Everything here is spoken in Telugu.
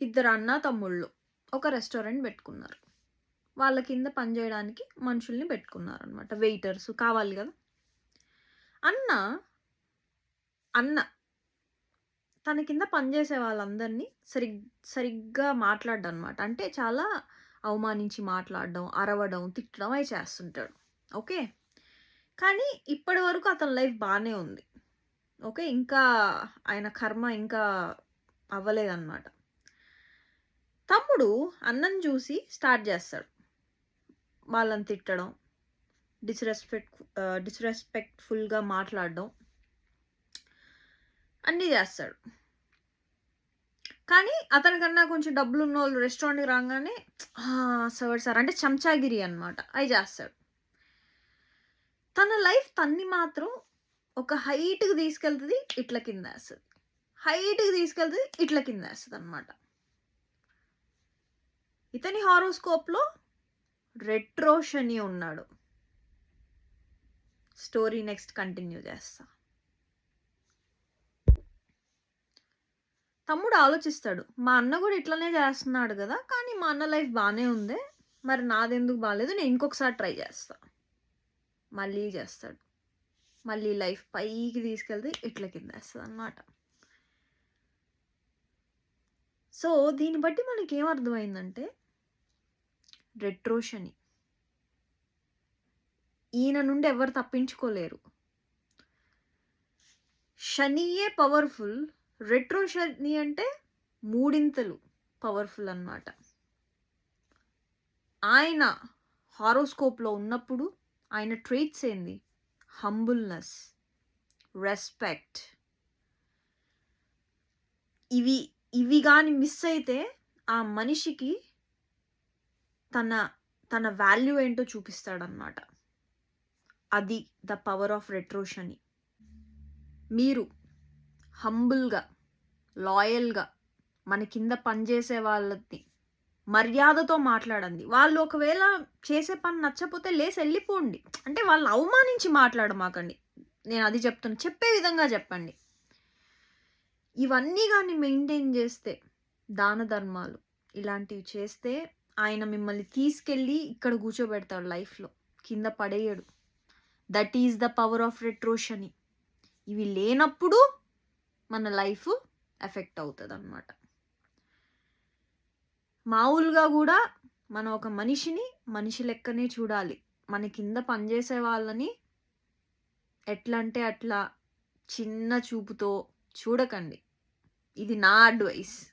ఇద్దరు అన్న తమ్ముళ్ళు ఒక రెస్టారెంట్ పెట్టుకున్నారు. వాళ్ళ కింద పనిచేయడానికి మనుషుల్ని పెట్టుకున్నారనమాట. వెయిటర్స్ కావాలి కదా! అన్న, అన్న తన కింద పనిచేసే వాళ్ళందరినీ సరిగ్గా మాట్లాడడనమాట. అంటే చాలా అవమానించి మాట్లాడడం, అరవడం, తిట్టడం అయి చేస్తుంటాడు. ఓకే. కానీ ఇప్పటి వరకు అతని లైఫ్ బానే ఉంది. ఓకే. ఇంకా ఆయన కర్మ ఇంకా అవ్వలేదనమాట. తమ్ముడు అన్నని చూసి స్టార్ట్ చేస్తాడు. వాళ్ళని తిట్టడం, డిస్‌రెస్పెక్ట్‌ఫుల్‌గా మాట్లాడడం అన్నీ చేస్తాడు. కానీ అతనికన్నా కొంచెం డబ్బులున్నోళ్ళు రెస్టారెంట్‌కి రాంగానే సార్ అంటే చెంచాగిరి అనమాట. అయి చేస్తాడు. తన లైఫ్ తన్ని మాత్రం ఒక హైట్‌కి తీసుకెళ్తది, ఇట్ల కిందేస్తది. హైట్‌కి తీసుకెళ్తది, ఇట్ల కిందేస్తదనమాట. ఇతని హారోస్కోప్‌లో రెట్రో శని ఉన్నాడు. స్టోరీ నెక్స్ట్ కంటిన్యూ చేస్తా. తమ్ముడు ఆలోచిస్తాడు. మా అన్న కూడా ఇట్లనే చేస్తున్నాడు కదా! కానీ మా అన్న లైఫ్ బానే ఉందే. మరి నాదెందుకు బాలేదు? నేను ఇంకొకసారి ట్రై చేస్తా. మళ్ళీ చేస్తాడు. మళ్ళీ లైఫ్ పైకి తీసుకెళ్తే ఇట్ల కిందేస్తదనమాట. సో, దీన్ని బట్టి మనకేమర్థమైందంటే రెట్రో శని. ఈయన నుండి ఎవరు తప్పించుకోలేరు. శనియే పవర్‌ఫుల్. రెట్రో శని అంటే మూడింతలు పవర్‌ఫుల్ అన్నమాట. ఆయన హారోస్కోప్‌లో ఉన్నప్పుడు ఆయన ట్రేట్స్ ఏంది? Humbleness, respect. ఇవి గాని మిస్ అయితే ఆ మనిషికి తన వాల్యూ ఏంటో చూపిస్తాడన్నమాట. అది ద పవర్ ఆఫ్ రెట్రో శని. మీరు హంబుల్‌గా, లాయల్‌గా మన కింద పనిచేసే వాళ్ళని మర్యాదతో మాట్లాడండి. వాళ్ళు ఒకవేళ చేసే పని నచ్చపోతే లేసి ఎళ్ళిపోండి. అంటే వాళ్ళని అవమానించి మాట్లాడమాకండి. నేను అది చెప్తున్నా. చెప్పే విధంగా చెప్పండి. ఇవన్నీ గాని మెయింటైన్ చేస్తే, దాన ధర్మాలు ఇలాంటివి చేస్తే ఆయన మిమ్మల్ని తీసుకెళ్ళి ఇక్కడ కూర్చోబెడతాడు లైఫ్‌లో. కింద పడేయడు. That is the power of retro Shani. ఇవి లేనప్పుడు మన లైఫ్ ఎఫెక్ట్ అవుతదన్నమాట. మామూలుగా కూడా మనం ఒక మనిషిని మనిషి లెక్కనే చూడాలి. మన కింద పనిచేసే వాళ్ళని ఎట్లంటే అట్లా చిన్న చూపుతో చూడకండి. ఇది నా అడ్వైస్.